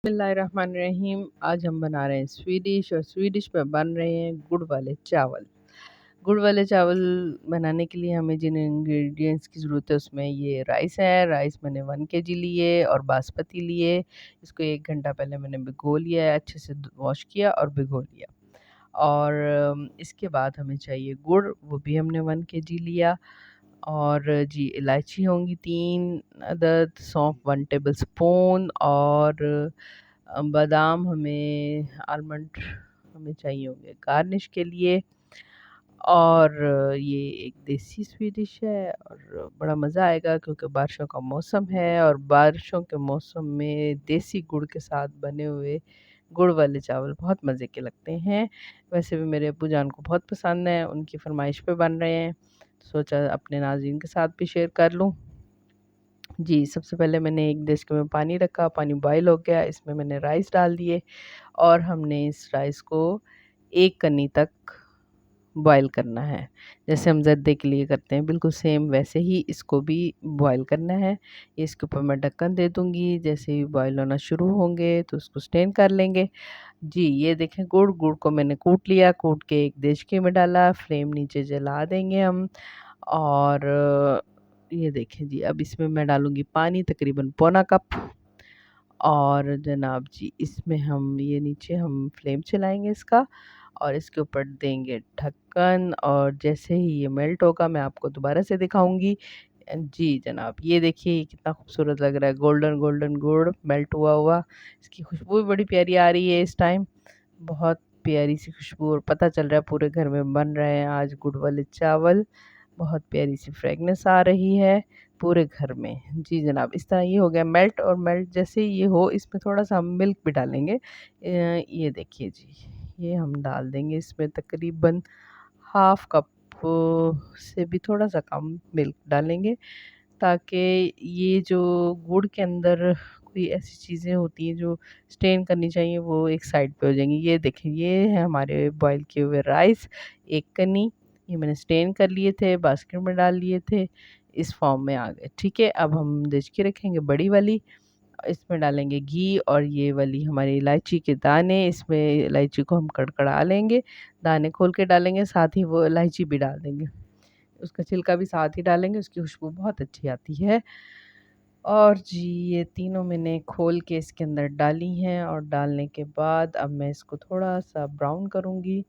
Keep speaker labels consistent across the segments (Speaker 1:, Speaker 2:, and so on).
Speaker 1: बिस्मिल्लाहिर्रहमानिर्रहीम। आज हम बना रहे हैं स्वीडिश और स्वीडिश में बन रहे हैं गुड़ वाले चावल। गुड़ वाले चावल बनाने के लिए हमें जिन इंग्रेडिएंट्स की ज़रूरत है उसमें ये राइस है। राइस मैंने 1 केजी लिए और बासमती लिए। इसको 1 घंटा पहले मैंने भिगो लिया है, अच्छे से वॉश किया और भिगो लिया। और इसके बाद हमें चाहिए गुड़, वो भी हमने 1 केजी लिया। और जी इलायची होंगी 3 अदद, सौंफ 1 टेबल स्पून और बादाम हमें आलमंड हमें चाहिए होंगे गार्निश के लिए। और ये एक देसी स्वीडिश है और बड़ा मज़ा आएगा क्योंकि बारिशों का मौसम है और बारिशों के मौसम में देसी गुड़ के साथ बने हुए गुड़ वाले चावल बहुत मज़े के लगते हैं। वैसे भी मेरे अब्बू जान को बहुत पसंद है, उनकी फरमाइश पे बन रहे हैं, सोचा अपने नाज़रीन के साथ भी शेयर कर लूँ। जी, सबसे पहले मैंने एक देचके में पानी रखा, पानी बॉयल हो गया, इसमें मैंने राइस डाल दिए और हमने इस राइस को 1 कनी तक बॉयल करना है। जैसे हम ज़र्दे के लिए करते हैं, बिल्कुल सेम वैसे ही इसको भी बॉयल करना है। इसके ऊपर मैं ढक्कन दे दूँगी, जैसे ही बॉयल होना शुरू होंगे तो उसको स्ट्रेन कर लेंगे। जी, ये देखें गुड़ को मैंने कूट लिया, कूट के एक देचके में डाला, फ्लेम नीचे जला देंगे हम। और ये देखें जी, अब इसमें मैं डालूँगी पानी तकरीबन पौना कप। और जनाब जी इसमें हम ये नीचे हम फ्लेम चलाएँगे इसका और इसके ऊपर देंगे ढक्कन और जैसे ही ये मेल्ट होगा मैं आपको दोबारा से दिखाऊँगी। जी जनाब, ये देखिए ये कितना खूबसूरत लग रहा है, गोल्डन गुड़ मेल्ट हुआ। इसकी खुशबू भी बड़ी प्यारी आ रही है इस टाइम, बहुत प्यारी सी खुशबू और पता चल रहा है पूरे घर में बन रहे हैं आज गुड़ वाले चावल। बहुत प्यारी सी फ्रेगनेस आ रही है पूरे घर में। जी जनाब, इस तरह ये हो गया मेल्ट और मेल्ट जैसे ये हो इसमें थोड़ा-सा हम मिल्क भी डालेंगे। ये देखिए जी, ये हम डाल देंगे इसमें तकरीबन हाफ़ कप से भी थोड़ा-सा कम मिल्क डालेंगे ताकि ये जो गुड़ के अंदर कोई ऐसी चीज़ें होती हैं जो स्ट्रेन करनी चाहिए वो एक साइड पे हो जाएँगी। ये देखें ये है हमारे बॉयल किए हुए राइस 1 कनी, ये मैंने स्ट्रेन कर लिए थे, बास्केट में डाल लिए थे, इस फॉर्म में आ गए। ठीक है, अब हम देचकी रखेंगे बड़ी वाली, इसमें डालेंगे घी और ये वाली हमारी इलायची के दाने, इसमें इलायची को हम कड़कड़ा लेंगे, दाने खोल के डालेंगे, साथ ही वो इलायची भी डाल देंगे। उसका छिलका भी साथ ही डालेंगे, उसकी खुशबू बहुत अच्छी आती है। और जी ये तीनों मैंने खोल के इसके अंदर डाली हैं और डालने के बाद अब मैं इसको थोड़ा-सा ब्राउन करूँगी,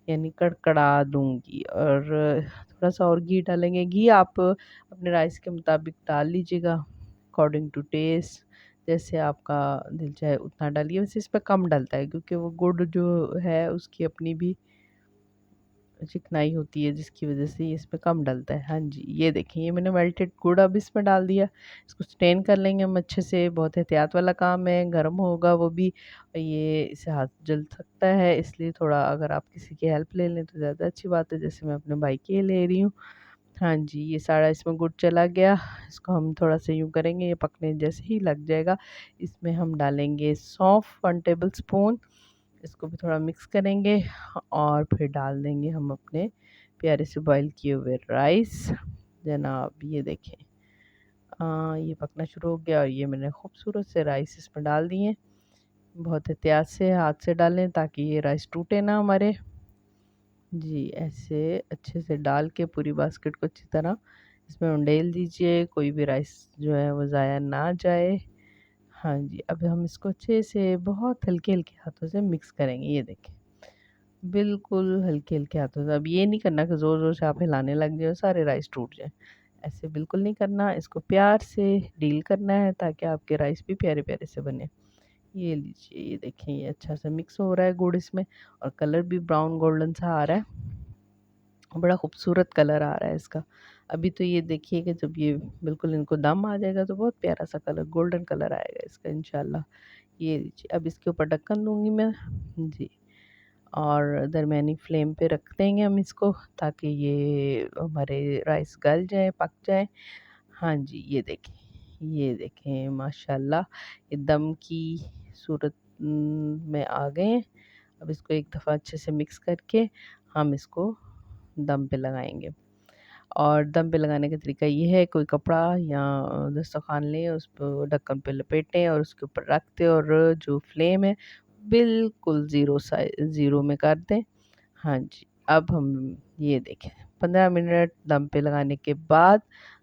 Speaker 1: यानी कड़कड़ा दूँगी और थोड़ा-सा और घी डालेंगे। घी आप अपने राइस के मुताबिक डाल लीजिएगा अकॉर्डिंग टू टेस्ट, जैसे आपका दिल चाहे उतना डालिए। वैसे इसमें कम डलता है क्योंकि वो गुड़ जो है उसकी अपनी भी चिकनाई होती है जिसकी वज़ह से ये इसमें कम डलता है। हाँ जी, ये देखिए ये मैंने मेल्टेड गुड़ अब इसमें डाल दिया। इसको स्ट्रेन कर लेंगे हम अच्छे से, बहुत एहतियात वाला काम है, गरम होगा वो भी, ये इससे हाथ जल सकता है, इसलिए थोड़ा अगर आप किसी की हेल्प ले लें तो ज़्यादा अच्छी बात है, जैसे मैं अपने भाई की ले रही हूँ। हाँ जी, ये सारा इसमें गुड़ चला गया, इसको हम थोड़ा-सा यूँ करेंगे, ये पकने जैसे ही लग जाएगा, इसमें हम डालेंगे सौंफ 1 टेबल स्पून, इसको भी थोड़ा मिक्स करेंगे और फिर डाल देंगे हम अपने प्यारे से बॉयल किए हुए राइस। जनाब ये देखें ये पकना शुरू हो गया और ये मैंने खूबसूरत से राइस इसमें डाल दिए। बहुत एहतियात से हाथ से डालें ताकि ये राइस टूटे ना हमारे। जी, ऐसे अच्छे से डाल के पूरी बास्केट को अच्छी तरह इसमें उंडेल दीजिए, कोई भी राइस जो है वो ज़ाया ना जाए। हाँ जी, अब हम इसको अच्छे से बहुत हल्के-हल्के हाथों से मिक्स करेंगे, ये देखें। बिल्कुल हल्के-हल्के हाथों से, अब ये नहीं करना कि ज़ोर-ज़ोर से आप हिलाने लग जाएँ और सारे राइस टूट जाएँ। ऐसे बिल्कुल नहीं करना, इसको प्यार से डील करना है ताकि आपके राइस भी प्यारे-प्यारे से बने। ये लीजिए, ये देखें ये अच्छा सा मिक्स हो रहा है गुड़ इसमें और कलर भी ब्राउन गोल्डन सा आ रहा है। बड़ा खूबसूरत कलर आ रहा है इसका। अभी तो ये देखिए कि जब ये बिल्कुल इनको दम आ जाएगा तो बहुत प्यारा सा कलर गोल्डन कलर आएगा इसका इंशाल्लाह। ये लीजिए, अब इसके ऊपर ढक्कन दूँगी मैं। जी। और दरमियानी फ्लेम पे रख देंगे हम इसको ताकि ये हमारे राइस गल जाएँ, पक जाएँ। हाँ जी, ये देखें माशाल्लाह ये दम की सूरत में आ गए हैं। अब इसको एक दफ़ा अच्छे से मिक्स करके हम इसको दम पे लगाएँगे। और दम पे लगाने का तरीका ये है, कोई कपड़ा या दस्तरखान लें, उस पे ढक्कन पे लपेटें और उसके ऊपर रख दें और जो फ्लेम है बिल्कुल ज़ीरो में कर दें। हाँ जी, अब हम ये देखें 15 मिनट दम पे लगाने के बाद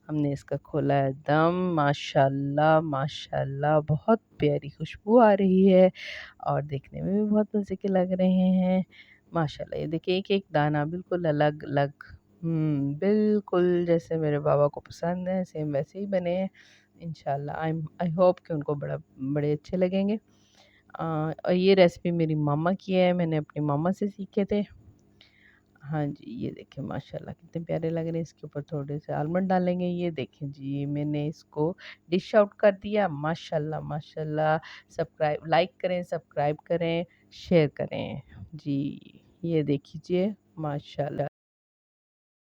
Speaker 1: हमने इसका खोला है दम। माशाल्लाह माशाल्लाह बहुत प्यारी खुशबू आ रही है और देखने में भी बहुत मज़े के लग रहे हैं। माशाल्लाह ये देखिए एक-एक दाना बिल्कुल अलग-अलग, बिल्कुल जैसे मेरे बाबा को पसंद है सेम वैसे ही बने हैं। इंशाल्लाह आई होप कि उनको बड़े अच्छे लगेंगे। और ये रेसिपी मेरी मम्मा की है, मैंने अपनी मम्मा से सीखे थे। हाँ जी, ये देखिए माशाल्लाह कितने प्यारे लग रहे हैं। इसके ऊपर थोड़े से आलमंड डालेंगे। ये देखें जी, मैंने इसको डिश आउट कर दिया। माशाल्लाह माशाल्लाह। लाइक करें, सब्सक्राइब करें, शेयर करें। जी, ये देखिए माशाल्लाह।